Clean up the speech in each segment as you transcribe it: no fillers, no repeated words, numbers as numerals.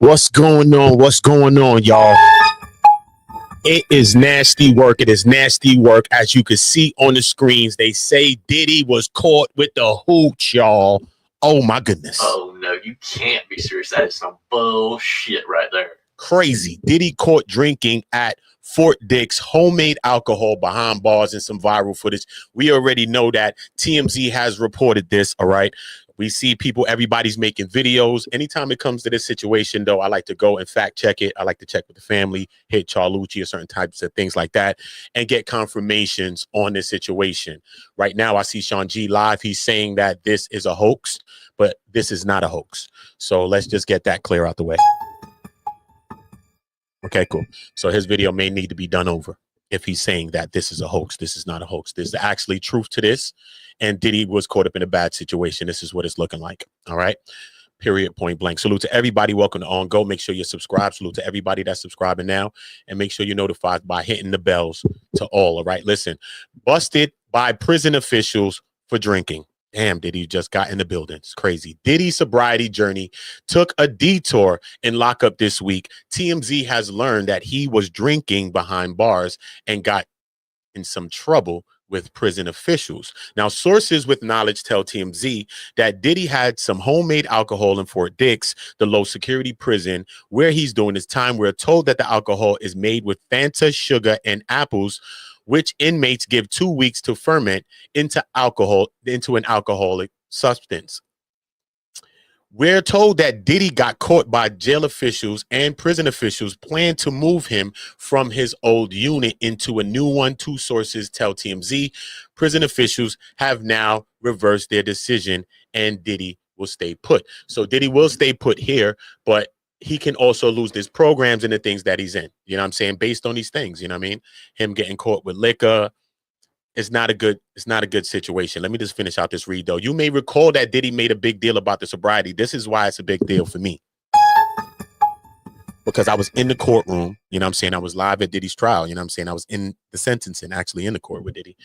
What's going on? What's going on, y'all? It is nasty work. It is nasty work. As you can see on the screens, they say Diddy was caught with the hooch, y'all. Oh, my goodness. Oh, no, you can't be serious. That is some bullshit right there. Crazy. Diddy caught drinking at Fort Dix, homemade alcohol behind bars, and some viral footage. We already know that TMZ has reported this, all right? We see people, everybody's making videos. Anytime it comes to this situation, though, I like to go and fact check it. I like to check with the family, hit Charlucci or certain types of things like that, and get confirmations on this situation. Right now, I see Sean G live. He's saying that this is a hoax, but this is not a hoax. So let's just get that clear out the way. Okay, cool. So his video may need to be done over if he's saying that this is a hoax. This is not a hoax. There's actually truth to this. And Diddy was caught up in a bad situation. This is what it's looking like. All right. Period. Point blank. Salute to everybody. Welcome to On Go. Make sure you're subscribed. Salute to everybody that's subscribing now. And make sure you're notified by hitting the bells to all. All right. Listen, busted by prison officials for drinking. Damn, Diddy just got in the building. It's crazy. Diddy's sobriety journey took a detour in lockup this week. TMZ has learned that he was drinking behind bars and got in some trouble with prison officials. Now, sources with knowledge tell TMZ that Diddy had some homemade alcohol in Fort Dix, the low security prison where he's doing his time. We're told that the alcohol is made with Fanta, sugar, and apples, which inmates give 2 weeks to ferment into an alcoholic substance. We're told that Diddy got caught by jail officials and prison officials plan to move him from his old unit into a new one. Two sources tell TMZ prison officials have now reversed their decision and Diddy will stay put. So Diddy will stay put here, but he can also lose his programs and the things that he's in. You know what I'm saying? Based on these things, you know what I mean? Him getting caught with liquor. It's not a good situation. Let me just finish out this read, though. You may recall that Diddy made a big deal about the sobriety. This is why it's a big deal for me. Because I was in the courtroom, you know what I'm saying? I was live at Diddy's trial, you know what I'm saying? I was in the sentencing, actually in the court with Diddy.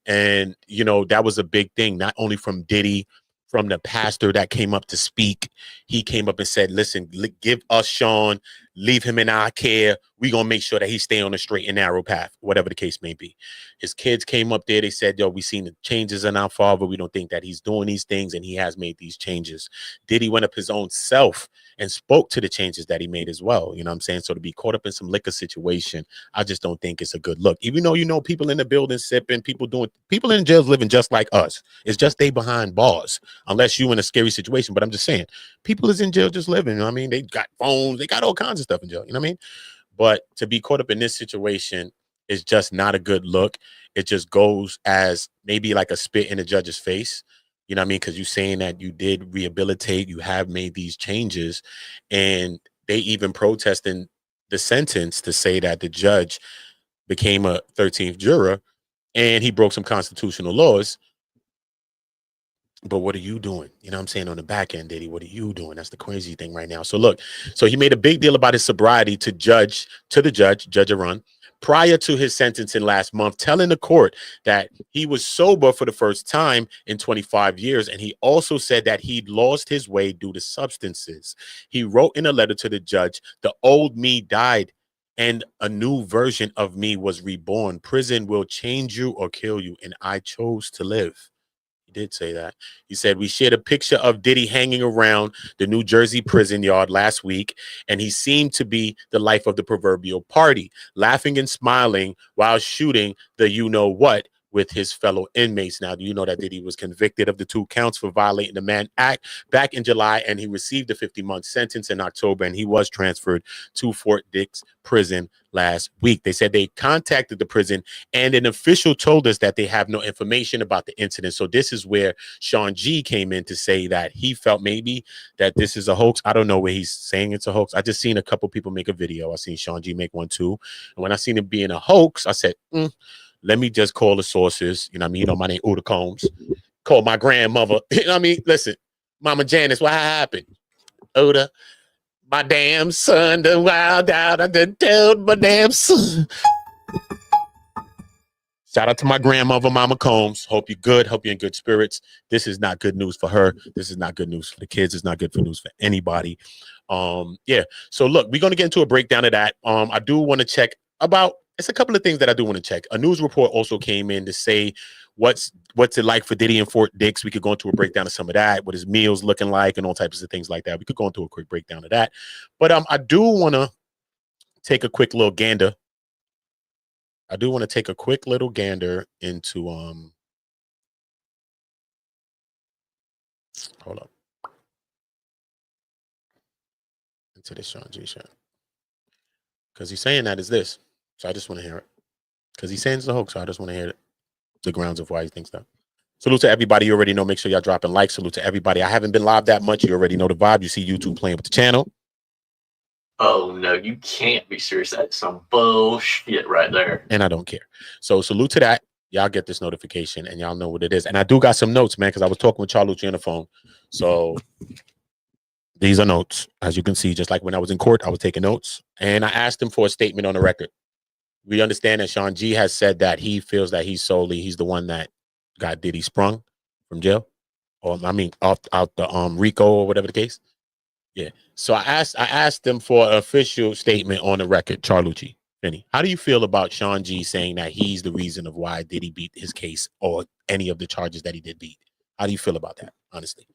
And, you know, that was a big thing, not only from Diddy, from the pastor that came up to speak. He came up and said, listen, give us Sean, leave him in our care. We're going to make sure that he stay on a straight and narrow path, whatever the case may be. His kids came up there. They said, yo, we seen the changes in our father. We don't think that he's doing these things, and he has made these changes. Diddy went up his own self and spoke to the changes that he made as well. You know what I'm saying? So to be caught up in some liquor situation, I just don't think it's a good look. Even though, you know, people in the building sipping, people in jails living just like us. It's just they behind bars, unless you in a scary situation. But I'm just saying, people is in jail just living. You know what I mean? They got phones. They got all kinds of stuff in jail. You know what I mean? But to be caught up in this situation is just not a good look. It just goes as maybe like a spit in the judge's face. You know what I mean? Because you're saying that you did rehabilitate, you have made these changes, and they even protesting the sentence to say that the judge became a 13th juror and he broke some constitutional laws. But what are you doing? You know what I'm saying? On the back end, Diddy, what are you doing? That's the crazy thing right now. So look, so he made a big deal about his sobriety to the judge Arun, prior to his sentencing last month, telling the court that he was sober for the first time in 25 years. And he also said that he'd lost his way due to substances. He wrote in a letter to the judge, the old me died and a new version of me was reborn. Prison will change you or kill you. And I chose to live. Did say that. He said, we shared a picture of Diddy hanging around the New Jersey prison yard last week, and he seemed to be the life of the proverbial party, laughing and smiling while shooting the you-know-what with his fellow inmates. Now, do you know that Diddy was convicted of the 2 counts for violating the Mann Act back in July, and he received a 50-month sentence in October, and he was transferred to Fort Dix prison last week. They said they contacted the prison, and an official told us that they have no information about the incident. So this is where Sean G came in to say that he felt maybe that this is a hoax. I don't know where he's saying it's a hoax. I just seen a couple people make a video. I seen Sean G make one too. And when I seen it being a hoax, I said, let me just call the sources. You know what I mean? You know, my name Uda Combs. Call my grandmother. You know what I mean? Listen, Mama Janice, what happened? Uda, my damn son done wild out. I done told my damn son. Shout out to my grandmother, Mama Combs. Hope you're good. Hope you're in good spirits. This is not good news for her. This is not good news for the kids. It's not good for news for anybody. Yeah. So look, we're gonna get into a breakdown of that. I do want to check about it's a couple of things that I do want to check. A news report also came in to say what's it like for Diddy in Fort Dix. We could go into a breakdown of some of that, what his meals looking like, and all types of things like that. We could go into a quick breakdown of that. But I do want to take a quick little gander. I do want to take a quick little gander into hold up. Into this Sean G shit. Because he's saying that is this. So I just want to hear it. Because he's saying it's a hoax, so I just want to hear it. The grounds of why he thinks that. Salute to everybody. You already know. Make sure y'all dropping likes. Salute to everybody. I haven't been live that much. You already know the vibe. You see YouTube playing with the channel. Oh, no, you can't be serious. That's some bullshit right there. And I don't care. So salute to that. Y'all get this notification and y'all know what it is. And I do got some notes, man, because I was talking with Charlucci on the phone. So these are notes. As you can see, just like when I was in court, I was taking notes. And I asked him for a statement on the record. We understand that Sean G has said that he feels that he's the one that got Diddy sprung from jail. Or I mean out the Rico or whatever the case. Yeah. So I asked him for an official statement on the record, Charlucci. Vinny, how do you feel about Sean G saying that he's the reason of why Diddy beat his case or any of the charges that he did beat? How do you feel about that, honestly?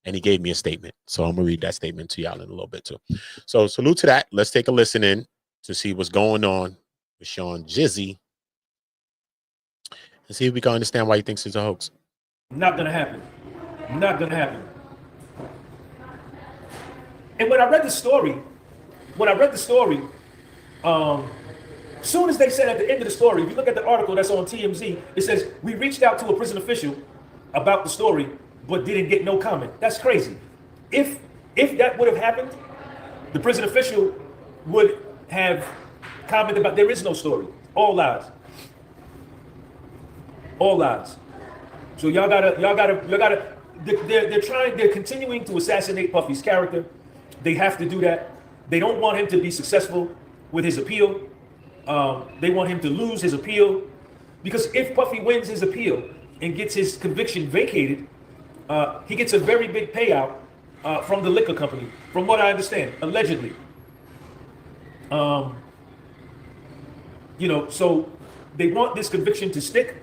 And he gave me a statement. So I'm gonna read that statement to y'all in a little bit too. So salute to that. Let's take a listen in to see what's going on with Sean Jizzy and see if we can understand why he thinks it's a hoax. Not gonna happen. Not gonna happen. And when I read the story, soon as they said at the end of the story, if you look at the article that's on TMZ, it says, we reached out to a prison official about the story, but didn't get no comment. That's crazy. If that would have happened, the prison official would have commented about there is no story. All lies. All lies. So y'all gotta, they're continuing to assassinate Puffy's character. They have to do that. They don't want him to be successful with his appeal. They want him to lose his appeal, because if Puffy wins his appeal and gets his conviction vacated, he gets a very big payout from the liquor company, from what I understand, allegedly. So they want this conviction to stick,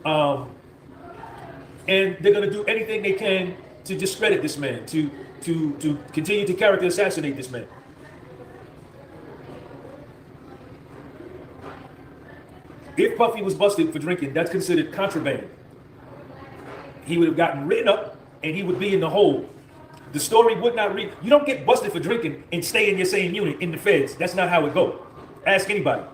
and they're going to do anything they can to discredit this man, to continue to character assassinate this man. If Puffy was busted for drinking, that's considered contraband. He would have gotten written up and he would be in the hole. The story would not read. You don't get busted for drinking and stay in your same unit in the feds. That's not how it goes. Ask anybody.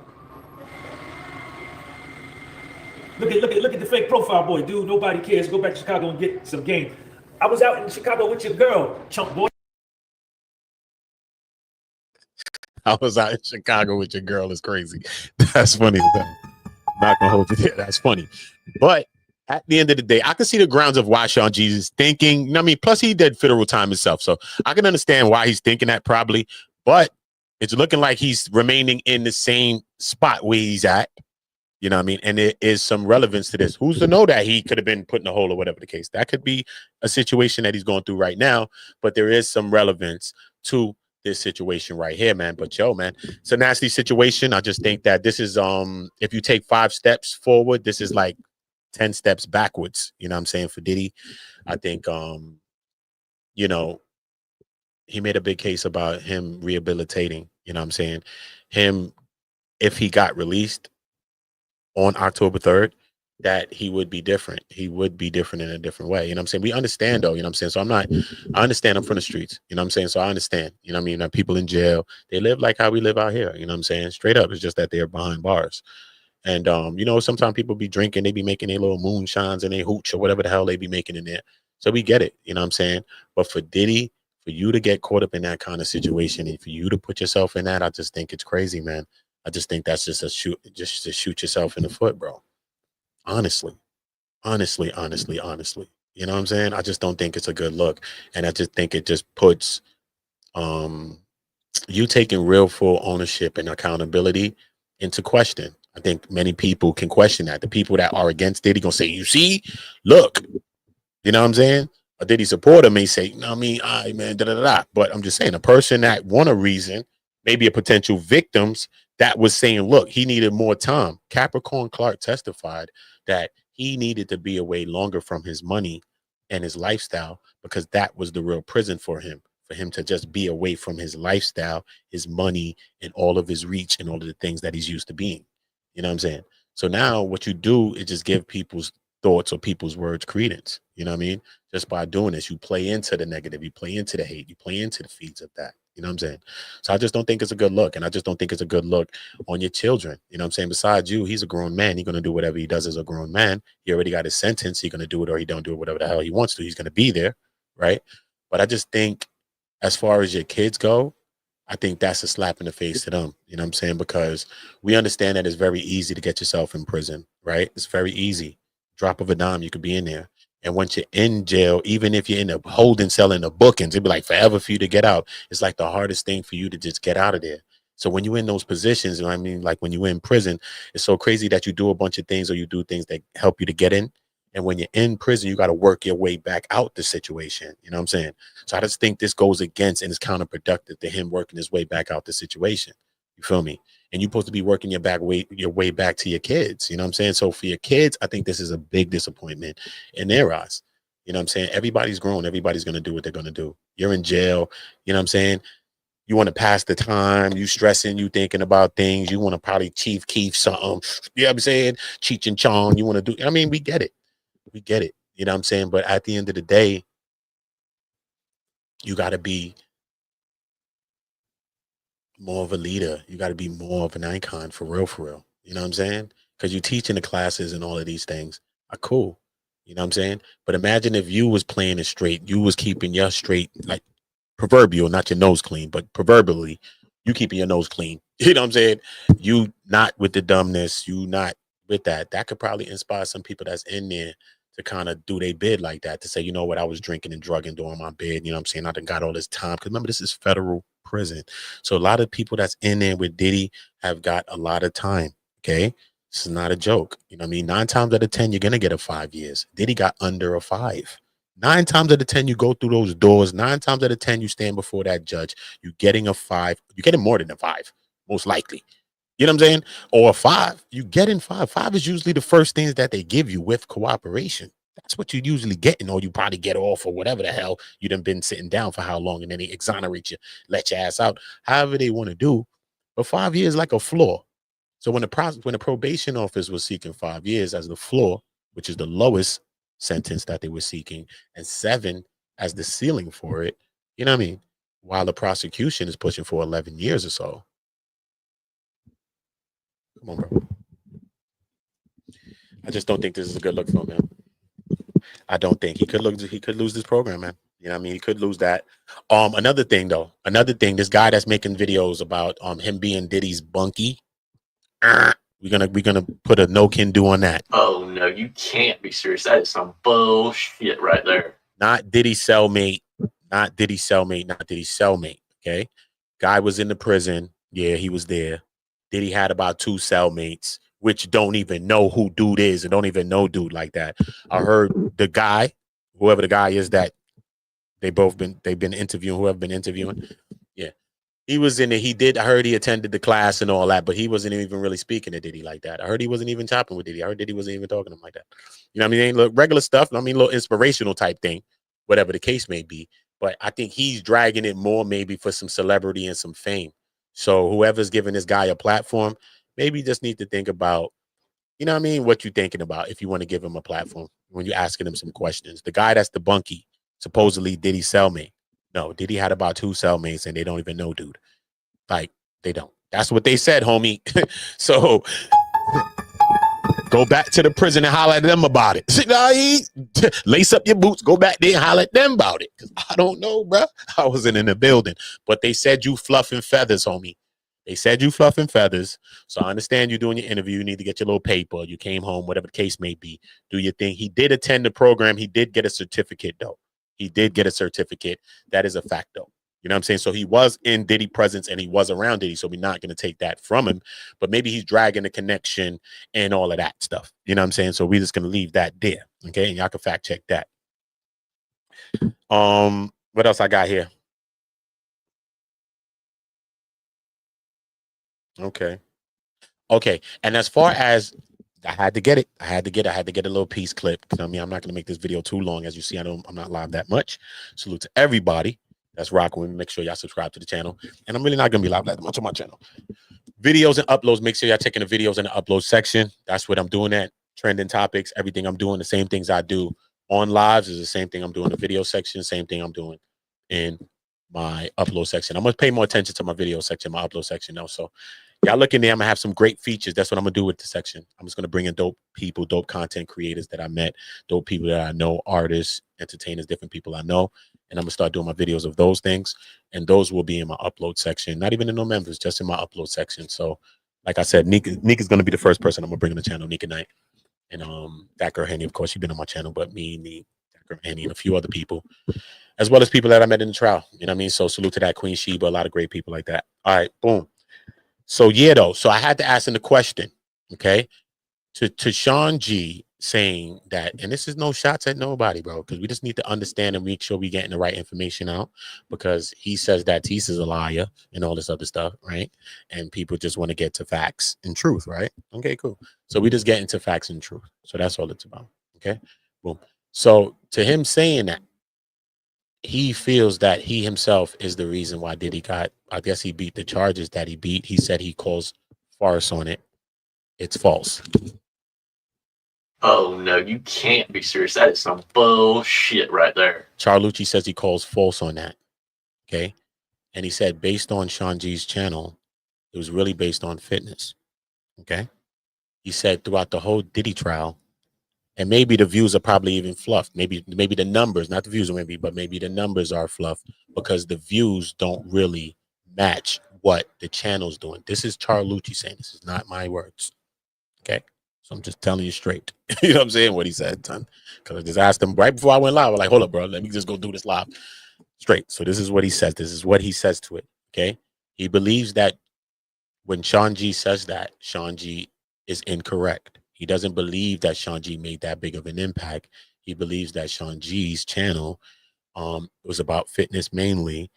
Look at the fake profile boy, dude. Nobody cares. Go back to Chicago and get some game. I was out in Chicago with your girl, chump boy. I was out in Chicago with your girl is crazy. That's funny. I'm not gonna hold you there. That's funny. But at the end of the day, I can see the grounds of why Sean G is thinking. I mean, plus he did federal time himself, so I can understand why he's thinking that probably. But it's looking like he's remaining in the same spot where he's at. You know what I mean? And there is some relevance to this. Who's to know that he could have been put in a hole or whatever the case? That could be a situation that he's going through right now, but there is some relevance to this situation right here, man. But yo, man, it's a nasty situation. I just think that this is if you take 5 steps forward, this is like 10 steps backwards. You know what I'm saying? For Diddy, I think you know, he made a big case about him rehabilitating, you know what I'm saying? Him, if he got released on October 3rd, that he would be different. He would be different in a different way. You know what I'm saying? We understand though, you know what I'm saying? So I understand I'm from the streets, you know what I'm saying? So I understand, you know what I mean? That people in jail, they live like how we live out here, you know what I'm saying? Straight up. It's just that they're behind bars. And you know, sometimes people be drinking, they be making their little moonshines and they hooch or whatever the hell they be making in there. So we get it, you know what I'm saying? But for Diddy, for you to get caught up in that kind of situation and for you to put yourself in that, I just think it's crazy, man. I just think that's just just to shoot yourself in the foot, bro. Honestly. You know what I'm saying? I just don't think it's a good look. And I just think it just puts you taking real full ownership and accountability into question. I think many people can question that. The people that are against Diddy gonna say, you see, look, you know what I'm saying? A Diddy supporter may say, no, I mean, I man, da da da. But I'm just saying, a person that want a reason, maybe a potential victims that was saying, look, he needed more time. Capricorn Clark testified that he needed to be away longer from his money and his lifestyle because that was the real prison for him to just be away from his lifestyle, his money, and all of his reach and all of the things that he's used to being. You know what I'm saying? So now what you do is just give people's thoughts or people's words credence. You know what I mean? Just by doing this, you play into the negative, you play into the hate, you play into the feeds of that. You know what I'm saying? So I just don't think it's a good look. And I just don't think it's a good look on your children. You know what I'm saying? Besides you, he's a grown man. He's going to do whatever he does as a grown man. He already got his sentence. He's going to do it or he don't do it, whatever the hell he wants to. He's going to be there. Right. But I just think as far as your kids go, I think that's a slap in the face to them. You know what I'm saying? Because we understand that it's very easy to get yourself in prison. Right. It's very easy. Drop of a dime, you could be in there. And once you're in jail, even if you're in a holding cell in the bookings, it'd be like forever for you to get out. It's like the hardest thing for you to just get out of there. So when you're in those positions, you know what I mean? Like when you're in prison, it's so crazy that you do a bunch of things or you do things that help you to get in. And when you're in prison, you got to work your way back out the situation. You know what I'm saying? So I just think this goes against and is counterproductive to him working his way back out the situation. You feel me? And you're supposed to be working your way back to your kids. You know what I'm saying? So for your kids, I think this is a big disappointment in their eyes. You know what I'm saying? Everybody's grown. Everybody's going to do what they're going to do. You're in jail. You know what I'm saying? You want to pass the time. You stressing. You thinking about things. You want to probably Chief Keef something. You know what I'm saying? Cheech and Chong. You want to do. I mean, we get it. We get it. You know what I'm saying? But at the end of the day, you got to be more of a leader. You got to be more of an icon for real, for real. You know what I'm saying? Because you teaching the classes and all of these things are cool. You know what I'm saying? But imagine if you was playing it straight, you was keeping your straight, like proverbial, not your nose clean, but proverbially, you keeping your nose clean. You know what I'm saying? You not with the dumbness, you not with that. That could probably inspire some people that's in there to kind of do their bid like that, to say, you know what, I was drinking and drugging during my bid. You know what I'm saying? I done got all this time. Because remember, this is federal prison. So a lot of people that's in there with Diddy have got a lot of time. Okay. This is not a joke. You know what I mean? 9 times out of 10, you're going to get a 5 years. Diddy got under a 5. 9 times out of 10, you go through those doors. 9 times out of 10, you stand before that judge. You're getting a 5. You're getting more than a 5, most likely. You know what I'm saying? Or a 5. You get in 5. 5 is usually the first things that they give you with cooperation. That's what you usually get, or you probably get off or whatever the hell you done been sitting down for how long, and then they exonerate you, let your ass out, however they want to do. But 5 years like a floor. So when the probation office was seeking 5 years as the floor, which is the lowest sentence that they were seeking, and 7 as the ceiling for it, you know what I mean? While the prosecution is pushing for 11 years or so. Come on, bro. I just don't think this is a good look for him, man. I don't think he could lose this program, man. You know what I mean? He could lose that. Another thing, this guy that's making videos about him being Diddy's bunkie. We're gonna put a no can do on that. Oh no, you can't be serious. That is some bullshit right there. Not Diddy's cellmate, not Diddy's cellmate, not Diddy's cellmate. Okay. Guy was in the prison. Yeah, he was there. Diddy had about 2 cellmates, which don't even know who dude is and don't even know dude like that. I heard the guy, whoever the guy is that they've been interviewing, whoever been interviewing. Yeah. He was in it. I heard he attended the class and all that, but he wasn't even really speaking to Diddy like that. I heard he wasn't even chopping with Diddy. I heard Diddy wasn't even talking to him like that. You know what I mean? Look, regular stuff. I mean, a little inspirational type thing, whatever the case may be. But I think he's dragging it more maybe for some celebrity and some fame. So whoever's giving this guy a platform, maybe just need to think about, you know what I mean, what you're thinking about if you want to give him a platform when you're asking him some questions. The guy that's the bunkie, supposedly Diddy's cellmate. No, Diddy had about 2 cellmates and they don't even know dude. Like, they don't. That's what they said, homie. So go back to the prison and holler at them about it. Lace up your boots, go back there and holler at them about it. Because I don't know, bro. I wasn't in the building. But they said you fluffing feathers, homie. They said you fluffing feathers. So I understand you're doing your interview. You need to get your little paper. You came home, whatever the case may be. Do your thing. He did attend the program. He did get a certificate, though. He did get a certificate. That is a fact, though. You know what I'm saying? So he was in Diddy presence and he was around Diddy. So we're not going to take that from him. But maybe he's dragging the connection and all of that stuff. You know what I'm saying? So we're just going to leave that there. Okay. And y'all can fact check that. What else I got here? Okay. Okay. And as far as I had to get it, I had to get a little piece clip. I mean, I'm not gonna make this video too long. As you see, I'm not live that much. Salute to everybody that's rocking with me. Make sure y'all subscribe to the channel. And I'm really not gonna be live that much on my channel. Videos and uploads, make sure y'all checking the videos in the upload section. That's what I'm doing at. Trending topics, everything I'm doing, the same things I do on lives is the same thing I'm doing in the video section, same thing I'm doing in my upload section. I'm gonna pay more attention to my video section, my upload section now. So y'all look in there, I'm gonna have some great features. That's what I'm gonna do with the section. I'm just gonna bring in dope people, dope content creators that I met, dope people that I know, artists, entertainers, different people I know. And I'm gonna start doing my videos of those things. And those will be in my upload section, not even in no members, just in my upload section. So like I said, Nick is gonna be the first person I'm gonna bring on the channel, Nika Knight. And that girl Henny, of course, she's been on my channel, but me, that girl Henny, and a few other people, as well as people that I met in the trial. You know what I mean? So salute to that Queen Sheba, a lot of great people like that. All right, boom. So yeah, though. So I had to ask him the question, okay, to Sean G saying that, and this is no shots at nobody, bro, because we just need to understand and make sure we getting the right information out, because he says that Tease is a liar and all this other stuff, right? And people just want to get to facts and truth, right? Okay, cool. So we just get into facts and truth. So that's all it's about. Okay, boom. So to him saying that, he feels that he himself is the reason why Diddy got, I guess he beat the charges that he beat. He said he calls farce on it. It's false. Oh no, you can't be serious. That is some bullshit right there. Charlucci says he calls false on that. Okay. And he said, based on Sean G's channel, it was really based on fitness. Okay. He said throughout the whole Diddy trial, and maybe the views are probably even fluffed. Maybe the numbers, not the views, maybe, but maybe the numbers are fluffed because the views don't really match what the channel's doing. This is Charlucci saying, this is not my words. Okay. So I'm just telling you straight. You know what I'm saying? What he said, son. Because I just asked him right before I went live. I was like, hold up, bro. Let me just go do this live. Straight. So this is what he says. This is what he says to it. Okay. He believes that when Sean G says that, Sean G is incorrect. He doesn't believe that Sean G made that big of an impact. He believes that Sean G's channel was about fitness mainly,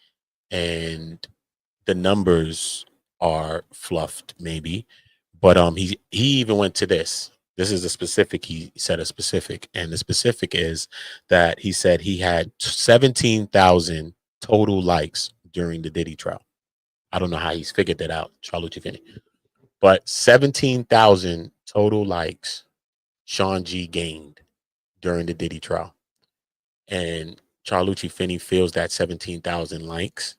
and the numbers are fluffed maybe. But he even went to this. This is a specific. He said a specific, and the specific is that he said he had 17,000 total likes during the Diddy trial. I don't know how he's figured that out, Charlucci Finney, but 17,000 total likes Sean G gained during the Diddy trial, and Charlucci Finney feels that 17,000 likes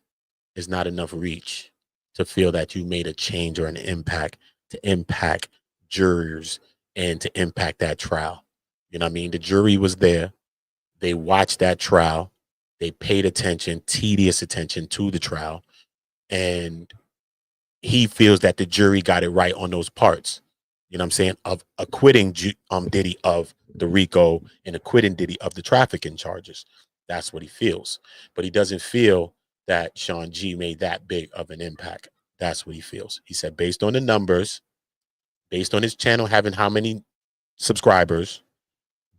is not enough reach to feel that you made a change or an impact, to impact jurors and to impact that trial. You know what I mean? The jury was there. They watched that trial. They paid attention, tedious attention to the trial. And he feels that the jury got it right on those parts. You know what I'm saying? Of acquitting Diddy of the RICO and acquitting Diddy of the trafficking charges. That's what he feels. But he doesn't feel that Sean G made that big of an impact. That's what he feels. He said, based on the numbers, based on his channel having how many subscribers,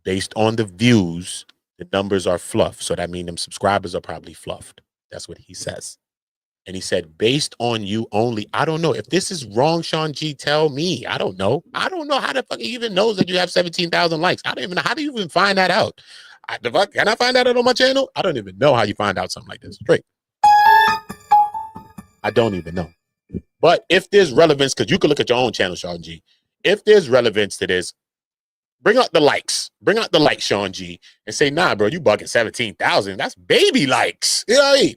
based on the views, the numbers are fluff. So that means them subscribers are probably fluffed. That's what he says. And he said, based on you only, I don't know. If this is wrong, Sean G, tell me. I don't know. I don't know how the fuck he even knows that you have 17,000 likes. I don't even know. How do you even find that out? Can I find that out on my channel? I don't even know how you find out something like this. Straight. I don't even know. But if there's relevance, because you can look at your own channel, Sean G. If there's relevance to this, bring out the likes. Bring out the likes, Sean G, and say, nah, bro, you bugging 17,000. That's baby likes. You know what I mean?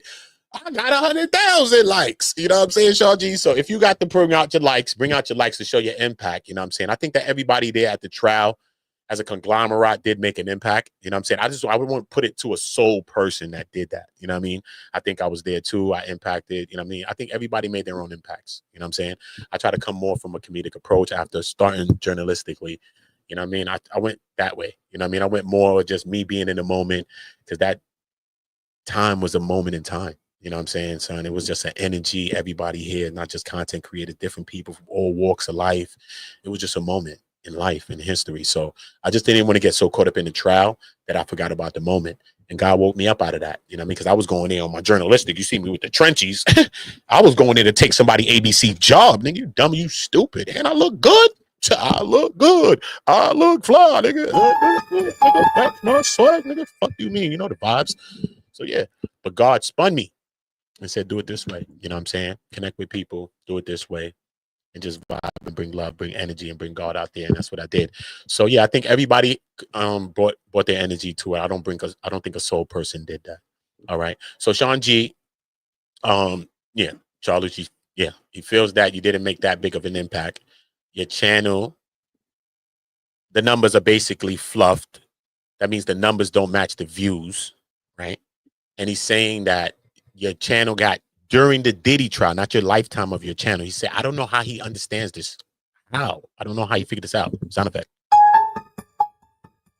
I got 100,000 likes. You know what I'm saying, Sean G? So if you got to bring out your likes to show your impact. You know what I'm saying? I think that everybody there at the trial as a conglomerate did make an impact. You know what I'm saying? I would want to put it to a sole person that did that. You know what I mean? I think I was there too. I impacted, you know what I mean? I think everybody made their own impacts. You know what I'm saying? I try to come more from a comedic approach after starting journalistically. You know what I mean? I went that way. You know what I mean? I went more just me being in the moment, because that time was a moment in time. You know what I'm saying, son? It was just an energy. Everybody here, not just content creators, different people from all walks of life. It was just a moment. in life, in history. So I just didn't want to get so caught up in the trial that I forgot about the moment. And God woke me up out of that, you know what I mean? Because I was going in on my journalistic. You see me with the trenches. I was going in to take somebody ABC job, nigga. You dumb, you stupid. And I look good. I look good. I look fly, nigga. That's my swag, nigga. Fuck you mean? You know the vibes. So yeah, but God spun me and said, do it this way. You know what I'm saying? Connect with people, do it this way, and just vibe and bring love, bring energy, and bring God out there. And that's what I did. So yeah, I think everybody brought their energy to it. I don't think a soul person did that. All right. So Sean G, yeah, Charlie, yeah, he feels that you didn't make that big of an impact. Your channel, the numbers are basically fluffed. That means the numbers don't match the views, right? And he's saying that your channel got, during the Diddy trial, not your lifetime of your channel. He said, I don't know how he understands this. How? I don't know how he figured this out. Sound effect.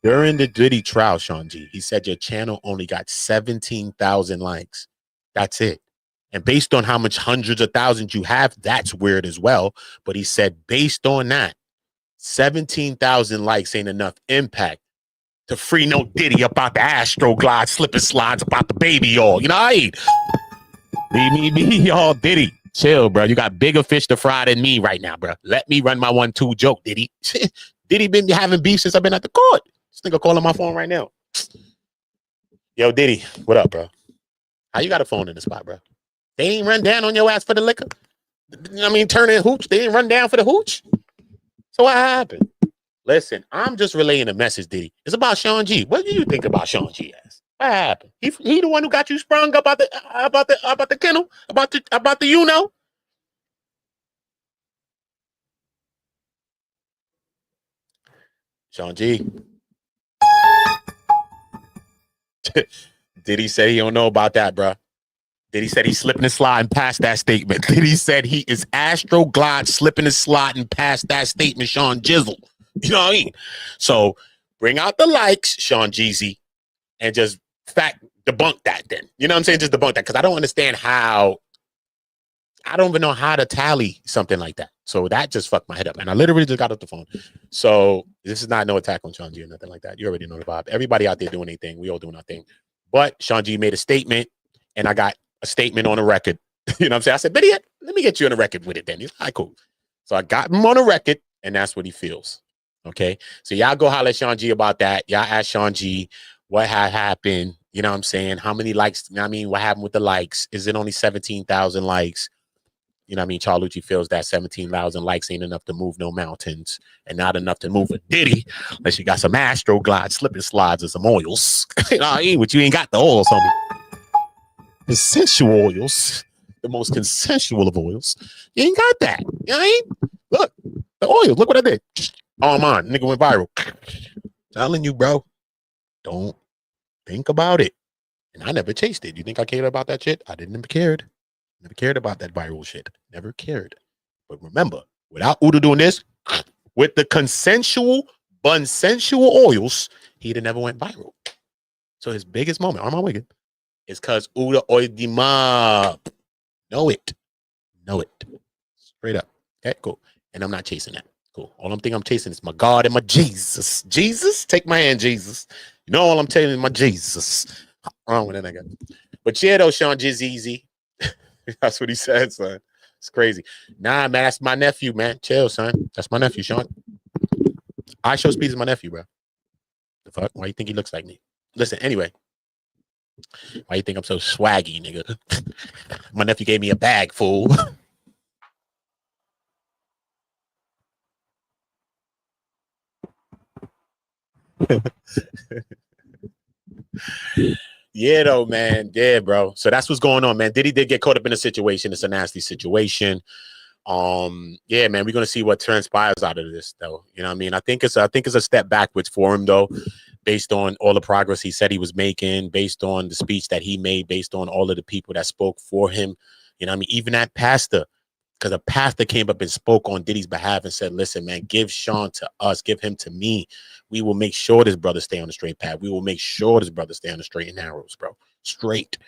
During the Diddy trial, Sean G, he said your channel only got 17,000 likes. That's it. And based on how much hundreds of thousands you have, that's weird as well. But he said, based on that, 17,000 likes ain't enough impact to free no Diddy about the Astro Glide slipping slides about the baby y'all. You know, I ain't me, y'all, Diddy. Chill, bro. You got bigger fish to fry than me right now, bro. Let me run my 1-2 joke, Diddy. Diddy been having beef since I've been at the court. This nigga calling my phone right now. Yo, Diddy, what up, bro? How you got a phone in the spot, bro? They ain't run down on your ass for the liquor. I mean, turning hooch. They didn't run down for the hooch. So what happened? Listen, I'm just relaying a message, Diddy. It's about Sean G. What do you think about Sean G ass? What happened? He the one who got you sprung about the kennel, about the you know. Sean G. Diddy say he don't know about that, bro. Diddy said he's slipping and sliding past that statement. Diddy said he is Astro Glide slipping and sliding past that statement, Sean Jizzle. You know what I mean? So bring out the likes, Sean Jeezy, and just debunk that then. You know what I'm saying? Just debunk that, because I don't understand how. I don't even know how to tally something like that. So that just fucked my head up. And I literally just got off the phone. So this is not no attack on Sean G or nothing like that. You already know the vibe. Everybody out there doing anything. We all doing our thing. But Sean G made a statement, and I got a statement on the record. You know what I'm saying? I said, Biddy, let me get you on the record with it then. He's like, cool. So I got him on the record, and that's what he feels. Okay? So y'all go holler at Sean G about that. Y'all ask Sean G what had happened. You know what I'm saying? How many likes? I mean, what happened with the likes? Is it only 17,000 likes? You know what I mean? Charlucci feels that 17,000 likes ain't enough to move no mountains, and not enough to move a Diddy unless you got some Astro Glide slipping slides and some oils. You know what I mean? But you ain't got the oils, homie. Consensual oils, the most consensual of oils. You ain't got that. You know what I mean? Look, the oils. Look what I did. Oh, man, nigga went viral. Telling you, bro, don't think about it. And I never chased it. You think I cared about that shit? I didn't ever cared. Never cared about that viral shit. Never cared. But remember, without Uda doing this, with the consensual oils, he'd have never went viral. So his biggest moment, on my wicked, is because Uda oiled him up. Know it. Straight up. Okay, cool. And I'm not chasing that. Cool. All I'm thinking I'm chasing is my God and my Jesus. Jesus, take my hand, Jesus. You know all I'm telling is my Jesus. Wrong with that nigga. But yeah, though, Sean Jizzy. That's what he said, son. It's crazy. Nah, man, that's my nephew, man. Chill, son. That's my nephew, Sean. I Show Speed is my nephew, bro. The fuck? Why you think he looks like me? Listen, anyway. Why you think I'm so swaggy, nigga? My nephew gave me a bag, fool. Yeah, though, man. Yeah, bro. So that's what's going on, man. Diddy did get caught up in a situation. It's a nasty situation. Yeah, man, we're gonna see what transpires out of this, though. You know what I mean? I think it's a step backwards for him, though, based on all the progress he said he was making, based on the speech that he made, based on all of the people that spoke for him. You know what I mean? Even that pastor, because a pastor came up and spoke on Diddy's behalf and said, listen, man, give Sean to us, give him to me. We will make sure this brother stay on the straight path. We will make sure this brother stay on the straight and narrows, bro. straight.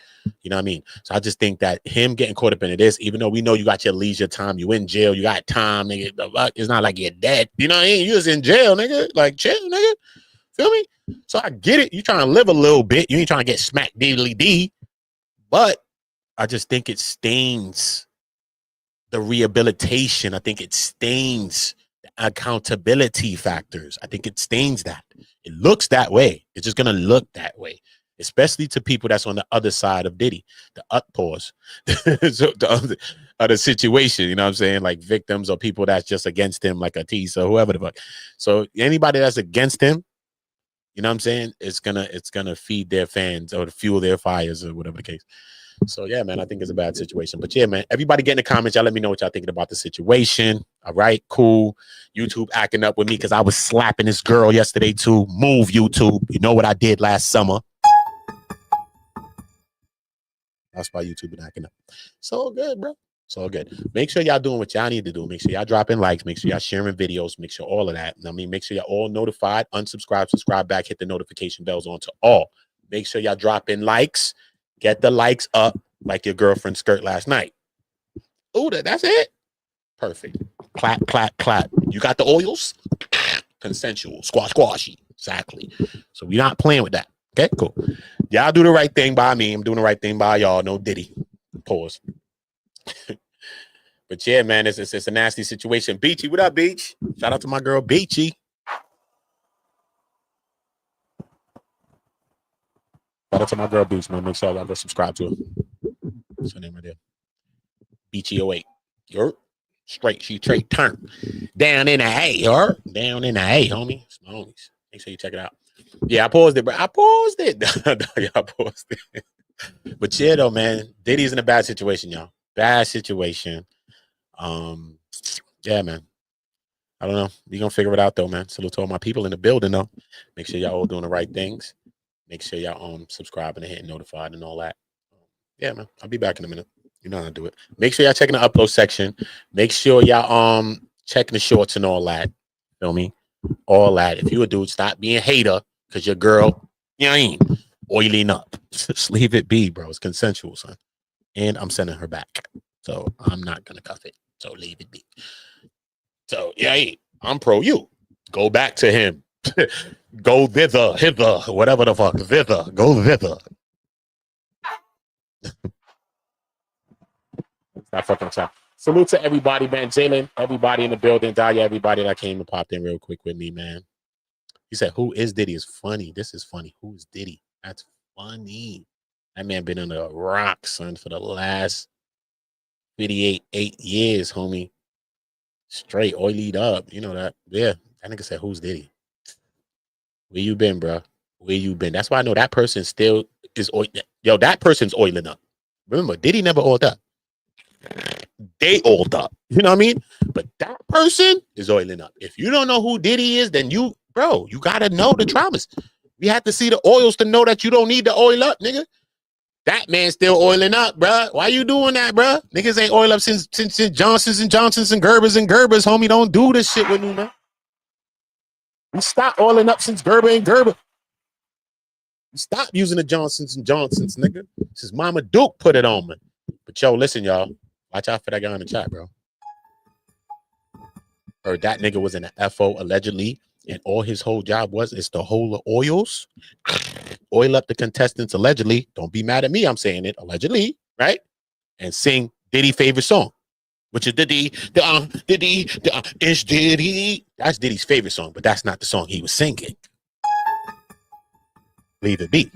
You know what I mean? So I just think that him getting caught up into this, even though we know you got your leisure time, you in jail, you got time, nigga. The fuck, it's not like you're dead. You know what I mean? You just in jail, nigga. Like, chill, nigga. Feel me? So I get it. You trying to live a little bit. You ain't trying to get smacked diddly D. But I just think it stains the rehabilitation. I think it stains the accountability factors. I think it stains that. It looks that way. It's just going to look that way, especially to people that's on the other side of Diddy, the pause, so the other situation, you know what I'm saying? Like victims or people that's just against him, like Atis or whoever the fuck. So anybody that's against him, you know what I'm saying? It's gonna feed their fans or fuel their fires or whatever the case. So yeah, man, I think it's a bad situation. But yeah, man, everybody get in the comments. Y'all let me know what y'all thinking about the situation. All right, cool. YouTube acting up with me because I was slapping this girl yesterday too. Move, YouTube. You know what I did last summer. That's why YouTube been acting up. It's all good, bro. It's all good. Make sure y'all doing what y'all need to do. Make sure y'all dropping likes. Make sure y'all sharing videos. Make sure all of that. I mean, make sure y'all all notified. Unsubscribe, subscribe back. Hit the notification bells on to all. Make sure y'all drop in likes. Get the likes up like your girlfriend's skirt last night. Ooh, that's it. Perfect. Clap, clap, clap. You got the oils? Consensual. Squashy. Exactly. So we're not playing with that. Okay, cool. Y'all do the right thing by me. I'm doing the right thing by y'all. No Diddy. Pause. But yeah, man, it's a nasty situation. Beachy, what up, Beach? Shout out to my girl, Beachy. Shout out to my girl, Beach, man. Make sure y'all go subscribe to her. What's her name right there? Beachy08. You're straight. She straight turn. Down in the A, you're down in the A, homie. It's my homies. Make sure you check it out. Yeah, I paused it, bro. I paused it. Yeah, I paused it. But yeah, though, man, Diddy's in a bad situation, y'all. Bad situation. Yeah, man. I don't know. We gonna figure it out, though, man. Salute to all my people in the building, though. Make sure y'all all doing the right things. Make sure y'all subscribing and hitting notified and all that. Yeah, man. I'll be back in a minute. You know how to do it. Make sure y'all checking the upload section. Make sure y'all checking the shorts and all that. Feel me? All that. If you a dude, stop being a hater because your girl, you know what I mean, oiling up. Just leave it be, bro. It's consensual, son. And I'm sending her back. So I'm not gonna cuff it. So leave it be. So yeah, I'm pro you. Go back to him. Go thither, hither, whatever the fuck. Thither. Go thither. Stop fucking time. Salute to everybody, man. Jalen, everybody in the building. Dahlia, everybody that came and popped in real quick with me, man. He said, who is Diddy? It's funny. This is funny. Who is Diddy? That's funny. That man been on a rock, son, for the last 8 years, homie. Straight oilied up. You know that. Yeah. That nigga said, who's Diddy? Where you been, bro? Where you been? That's why I know that person still is yo, that person's oiling up. Remember, Diddy never oiled up. They oiled up. You know what I mean? But that person is oiling up. If you don't know who Diddy is, then you gotta know the traumas. We have to see the oils to know that you don't need to oil up, nigga. That man's still oiling up, bruh. Why you doing that, bruh? Niggas ain't oil up since Johnsons and Johnsons and Gerbers, homie. Don't do this shit with me, man. We stopped oiling up since Gerber and Gerber. We stopped using the Johnsons and Johnsons, nigga. Since Mama Duke put it on me. But yo, listen, y'all. Watch out for that guy in the chat, bro. Heard that nigga was in the FO allegedly, and all his whole job is to hold the oils, oil up the contestants allegedly. Don't be mad at me. I'm saying it allegedly, right? And sing Diddy's favorite song, which is Diddy, it's Diddy. That's Diddy's favorite song, but that's not the song he was singing. Leave it be.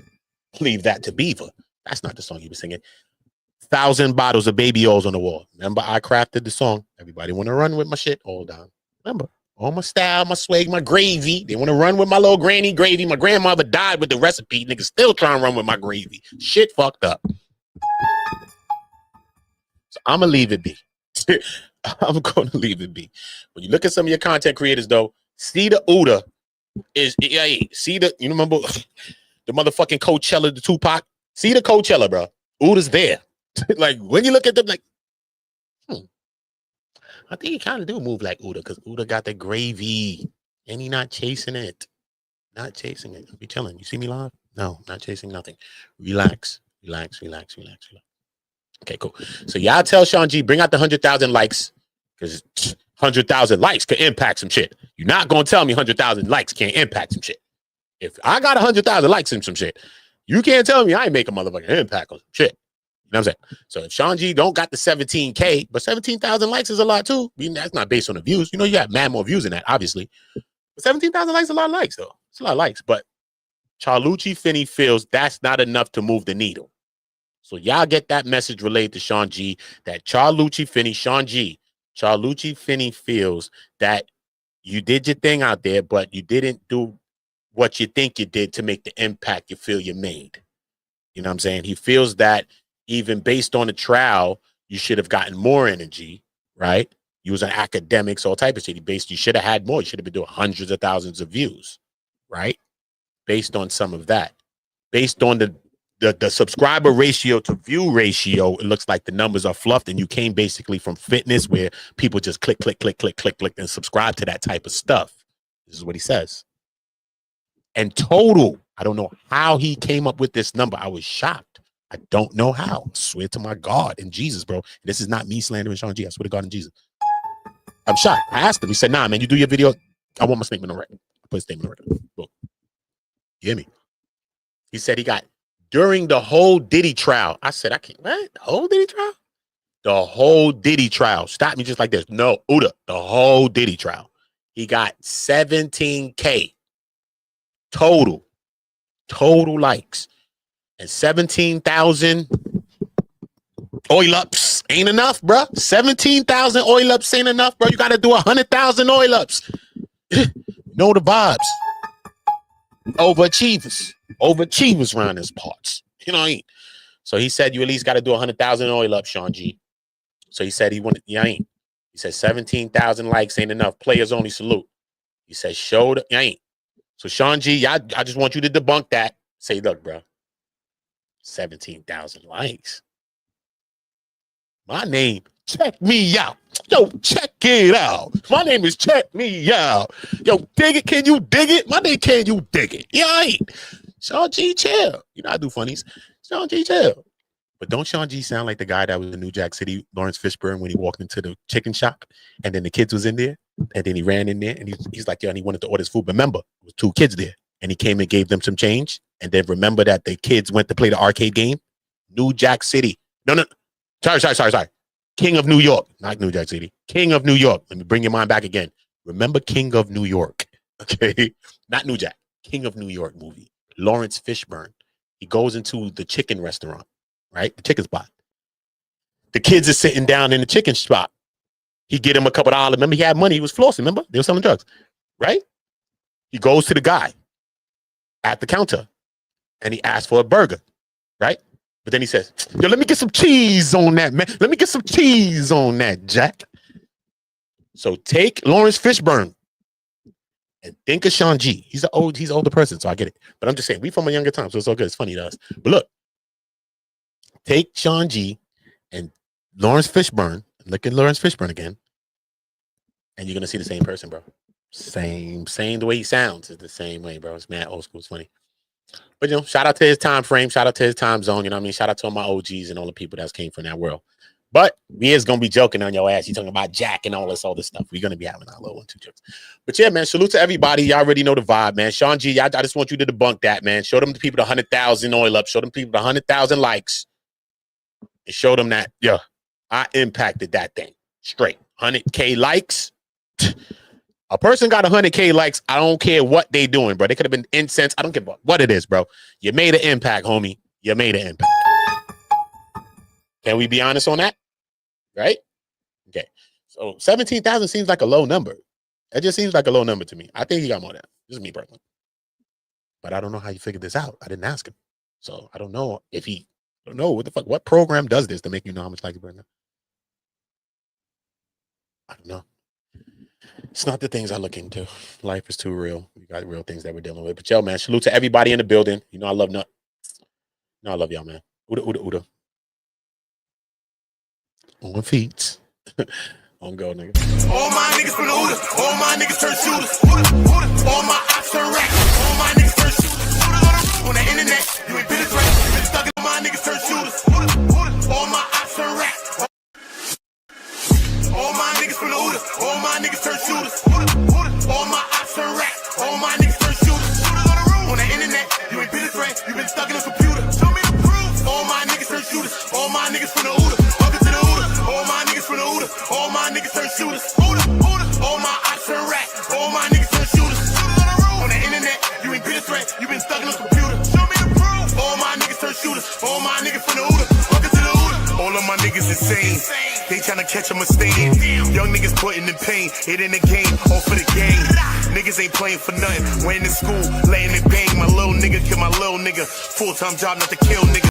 Leave that to Beaver. That's not the song he was singing. 1,000 bottles of baby oils on the wall. Remember, I crafted the song. Everybody want to run with my shit all down. Remember, all my style, my swag, my gravy. They want to run with my little granny gravy. My grandmother died with the recipe. Niggas still trying to run with my gravy. Shit fucked up. So I'm going to leave it be. I'm going to leave it be. When you look at some of your content creators, though, see the Uda is, see the, you remember the motherfucking Coachella, the Tupac? See the Coachella, bro. Uda's there. Like, when you look at them, like, I think he kind of do move like Uda, because Uda got the gravy, and he not chasing it. Not chasing it. I'll be chilling. You see me live? No, not chasing nothing. Relax. Relax. Okay, cool. So y'all tell Sean G, bring out the 100,000 likes, because 100,000 likes could impact some shit. You're not gonna tell me 100,000 likes can't impact some shit. If I got 100,000 likes in some shit, you can't tell me I ain't make a motherfucking impact on some shit. You know what I'm saying? So if Sean G don't got the 17K, but 17,000 likes is a lot too. I mean, that's not based on the views. You know, you got mad more views than that, obviously. But 17,000 likes is a lot of likes, though. It's a lot of likes. But Charlucci Finney feels that's not enough to move the needle. So y'all get that message relayed to Sean G, that Charlucci Finney feels that you did your thing out there, but you didn't do what you think you did to make the impact you feel you made. You know what I'm saying? He feels that even based on the trial, you should have gotten more energy, right? You was an academics, all type of shit. You should have had more. You should have been doing hundreds of thousands of views, right? Based on some of that. Based on the subscriber ratio to view ratio, it looks like the numbers are fluffed, and you came basically from fitness where people just click, and subscribe to that type of stuff. This is what he says. And total, I don't know how he came up with this number. I was shocked. I don't know how. I swear to my God and Jesus, bro. This is not me slandering Sean G. I swear to God and Jesus. I'm shocked. I asked him. He said, nah, man, you do your video. I want my statement on record. I put a statement on record. Boom. You hear me? He said he got during the whole Diddy trial. I said, I can't. What? The whole Diddy trial? The whole Diddy trial. Stop me just like this. No, Uda. The whole Diddy trial. He got 17K total likes. And 17,000 oil ups ain't enough, bro. 17,000 oil ups ain't enough, bro. You got to do 100,000 oil ups. Know the vibes. Overachievers around his parts. You know what I mean? So he said you at least got to do 100,000 oil ups, Sean G. So he said he wanted, he said 17,000 likes ain't enough. Players only salute. He said show the, ain't. So Sean G, I just want you to debunk that. Say, look, bro. 17,000 likes. My name, check me out. Yo, check it out. My name is Check Me Out. Yo, dig it. Can you dig it? My name, can you dig it? Yeah, I ain't. Sean G, chill. You know I do funnies. Sean G, chill. But don't Sean G sound like the guy that was in New Jack City, Lawrence Fishburne, when he walked into the chicken shop and then the kids was in there and then he ran in there and he's like, yo, and he wanted to order his food. But remember, there was 2 kids there and he came and gave them some change. And then remember that the kids went to play the arcade game. New Jack City. No. Sorry. King of New York. Not New Jack City. King of New York. Let me bring your mind back again. Remember King of New York. Okay? Not New Jack. King of New York movie. Lawrence Fishburne. He goes into the chicken restaurant, right? The chicken spot. The kids are sitting down in the chicken spot. He get him a couple of dollars. Remember, he had money. He was flossing. Remember? They were selling drugs. Right? He goes to the guy at the counter and he asks for a burger. Right? But then he says, yo, let me get some cheese on that, man. Let me get some cheese on that, Jack. So take Lawrence Fishburne and think of Sean G. He's an older person, so I get it. But I'm just saying, we from a younger time, so it's all good. It's funny to us. But look, take Sean G and Lawrence Fishburne, look at Lawrence Fishburne again, and you're going to see the same person, bro. Same, the way he sounds is the same way, bro. It's mad old school. It's funny. But, you know, shout out to his time frame. Shout out to his time zone. You know what I mean? Shout out to all my OGs and all the people that came from that world. But we is going to be joking on your ass. You talking about Jack and all this stuff. We're going to be having our little 1-2 jokes. But, yeah, man, salute to everybody. Y'all already know the vibe, man. Sean G, I just want you to debunk that, man. Show them the people the 100,000 oil up. Show them people the 100,000 likes. And show them that, yeah, I impacted that thing. Straight. 100K likes. A person got 100K likes. I don't care what they doing, bro. They could have been incense. I don't give a what it is, bro. You made an impact, homie. You made an impact. Can we be honest on that? Right? Okay. So 17,000 seems like a low number. It just seems like a low number to me. I think he got more than that. This is me personally. But I don't know how you figured this out. I didn't ask him. So I don't know if he, I don't know what the fuck, what program does this to make you know how much like it right now? I don't know. It's not the things I look into. Life is too real. We got real things that we're dealing with. But yo, man, salute to everybody in the building. You know I love nut. No, I love y'all, man. Uda. On feet. On go, nigga. All my niggas from the Uda. All my niggas turn shooters. Uda. All my ops turn racks. All my niggas turn shooters. On the internet, you ain't been a threat. You been stuck in my niggas turn shooters. All my ops turn rap. All my niggas turn shooters. On the internet, you ain't been a threat. You been stuck in a computer. Show me the proof. All my niggas turn shooters. All my niggas from the Uda. Welcome to the Uda. All of my niggas insane. They tryna catch a mistake. Young niggas putting in pain. It in the game, all for the game. Niggas ain't playing for nothing. Went in school, laying in bang. My little nigga kill my little nigga. Full-time job not to kill niggas.